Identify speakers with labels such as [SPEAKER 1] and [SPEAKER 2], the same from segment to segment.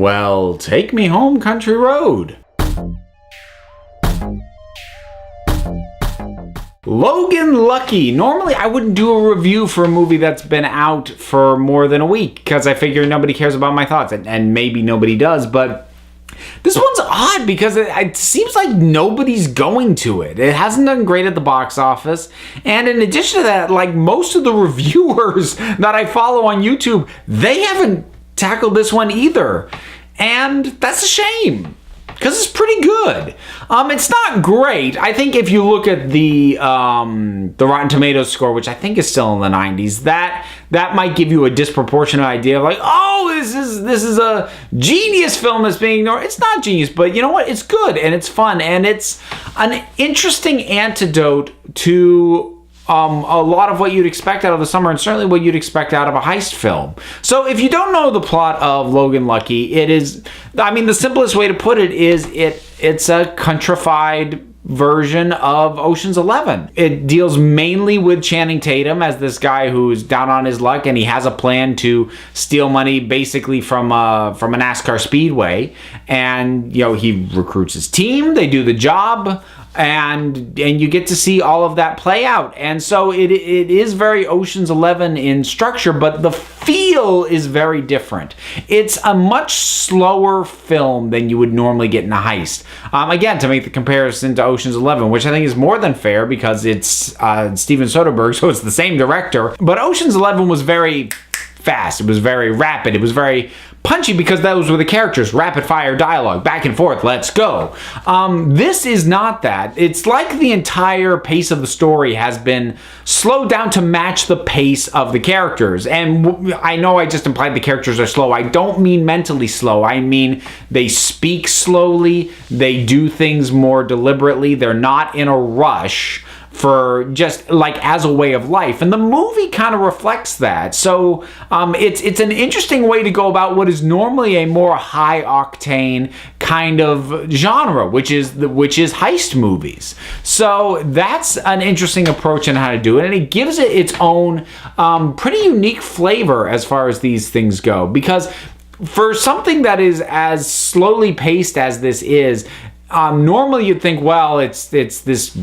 [SPEAKER 1] Well, take me home, country road. Logan Lucky. Normally I wouldn't do a review for a movie that's been out for more than a week because I figure nobody cares about my thoughts, and maybe nobody does, but this one's odd because it seems like nobody's going to it. It hasn't done great at the box office, and in addition to that, like most of the reviewers that I follow on YouTube, they haven't tackled this one either, and that's a shame because it's pretty good. It's not great. I think if you look at the Rotten Tomatoes score, which I think is still in the 90s, that might give you a disproportionate idea of like, oh, this is a genius film that's being ignored. It's not genius, but you know what? It's good and it's fun and it's an interesting antidote to a lot of what you'd expect out of the summer, and certainly what you'd expect out of a heist film. So if you don't know the plot of Logan Lucky, it is, I mean, the simplest way to put it is it's a countrified version of Ocean's 11. It deals mainly with Channing Tatum as this guy who's down on his luck, and he has a plan to steal money basically from a NASCAR speedway. And you know, he recruits his team, they do the job, and you get to see all of that play out. And so it is very Ocean's 11 in structure, but the feel is very different. It's a much slower film than you would normally get in a heist. Again, to make the comparison to Ocean's 11, which I think is more than fair because it's Steven Soderbergh, so it's the same director. But Ocean's 11 was very fast. It was very rapid. It was very punchy because those were the characters. Rapid fire dialogue, back and forth, let's go. This is not that. It's like the entire pace of the story has been slowed down to match the pace of the characters. And I know I just implied the characters are slow. I don't mean mentally slow. I mean they speak slowly. They do things more deliberately. They're not in a rush for just like as a way of life, and the movie kind of reflects that. So it's an interesting way to go about what is normally a more high octane kind of genre, which is heist movies. So that's an interesting approach in how to do it, and it gives it its own pretty unique flavor as far as these things go, because for something that is as slowly paced as this is, normally you'd think, well, it's this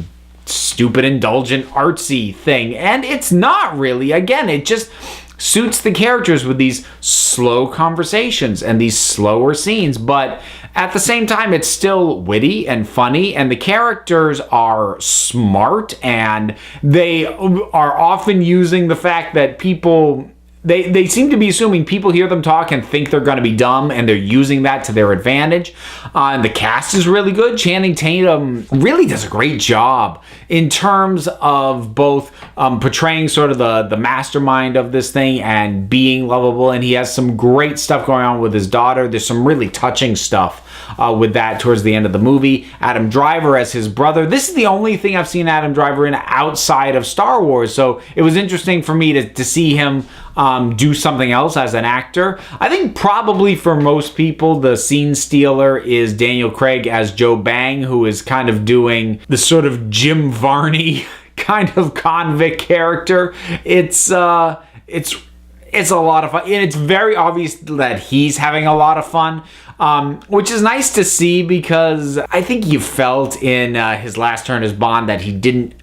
[SPEAKER 1] stupid, indulgent, artsy thing, and it's not really. Again, it just suits the characters with these slow conversations and these slower scenes, but at the same time it's still witty and funny, and the characters are smart, and they are often using the fact that people They seem to be assuming people hear them talk and think they're going to be dumb, and they're using that to their advantage. And the cast is really good. Channing Tatum really does a great job in terms of both portraying sort of the mastermind of this thing and being lovable. And he has some great stuff going on with his daughter. There's some really touching stuff with that towards the end of the movie. Adam Driver as his brother. This is the only thing I've seen Adam Driver in outside of Star Wars, so it was interesting for me to see him do something else as an actor. I think probably for most people, the scene stealer is Daniel Craig as Joe Bang, who is kind of doing the sort of Jim Varney kind of convict character. It's a lot of fun, and it's very obvious that he's having a lot of fun, which is nice to see, because I think you felt in his last turn as Bond that he didn't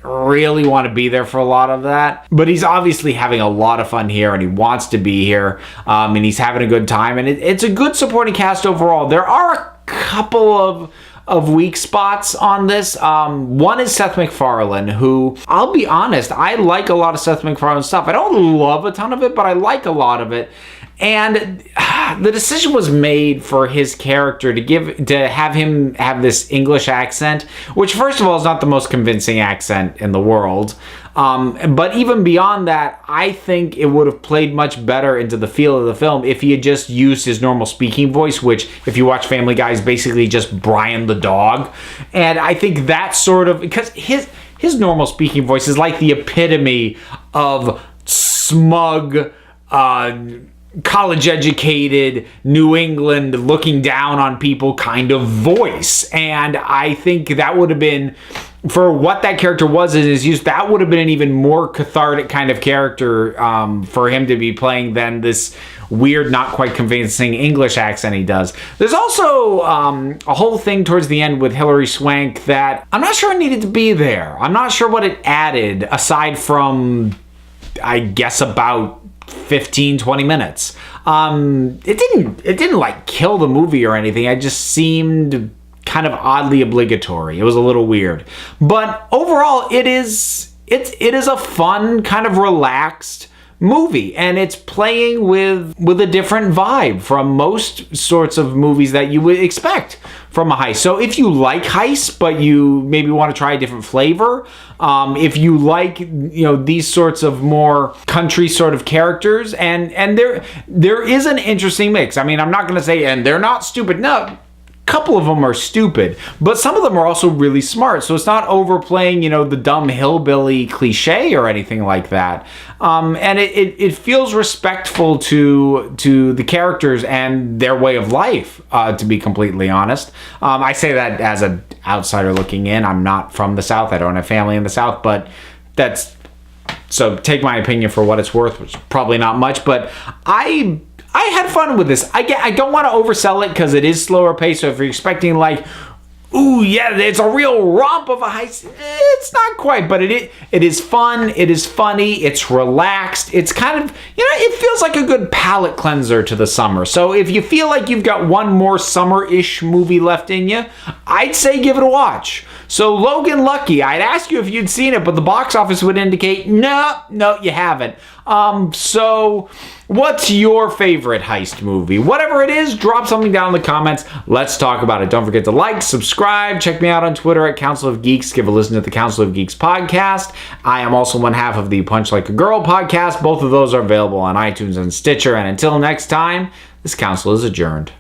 [SPEAKER 1] really want to be there for a lot of that, but he's obviously having a lot of fun here, and he wants to be here, and he's having a good time, and it's a good supporting cast overall. There are a couple of weak spots on this. One is Seth MacFarlane, who, I'll be honest, I like a lot of Seth MacFarlane's stuff. I don't love a ton of it, but I like a lot of it. And the decision was made for his character to have him have this English accent, which first of all is not the most convincing accent in the world. But even beyond that, I think it would have played much better into the feel of the film if he had just used his normal speaking voice, which, if you watch Family Guy, is basically just Brian the dog. And I think that sort of, because his normal speaking voice is like the epitome of smug, college-educated New England looking down on people kind of voice. And I think that would have been, for what that character was in his youth, that would have been an even more cathartic kind of character for him to be playing than this weird, not quite convincing English accent he does. There's also a whole thing towards the end with Hilary Swank that I'm not sure needed to be there. I'm not sure what it added, aside from, I guess, about 15-20 minutes. It didn't like kill the movie or anything. It just seemed kind of oddly obligatory. It was a little weird. But overall, it is a fun, kind of relaxed movie, and it's playing with a different vibe from most sorts of movies that you would expect from a heist. So if you like heists, but you maybe want to try a different flavor, if you like, these sorts of more country sort of characters, and there is an interesting mix. I mean, I'm not going to say, and they're not stupid. No, couple of them are stupid, but some of them are also really smart. So it's not overplaying, the dumb hillbilly cliche or anything like that. And it feels respectful to the characters and their way of life, to be completely honest. I say that as an outsider looking in. I'm not from the South. I don't have family in the South, but so take my opinion for what it's worth, which is probably not much, but I had fun with this. I don't want to oversell it because it is slower paced. So if you're expecting like, ooh, yeah, it's a real romp of a heist, it's not quite. But it is fun. It is funny. It's relaxed. It's kind of, it feels like a good palate cleanser to the summer. So if you feel like you've got one more summer-ish movie left in you, I'd say give it a watch. So Logan Lucky, I'd ask you if you'd seen it, but the box office would indicate, no, you haven't. So what's your favorite heist movie? Whatever it is, drop something down in the comments. Let's talk about it. Don't forget to like, subscribe, check me out on Twitter at Council of Geeks. Give a listen to the Council of Geeks podcast. I am also one half of the Punch Like a Girl podcast. Both of those are available on iTunes and Stitcher. And until next time, this council is adjourned.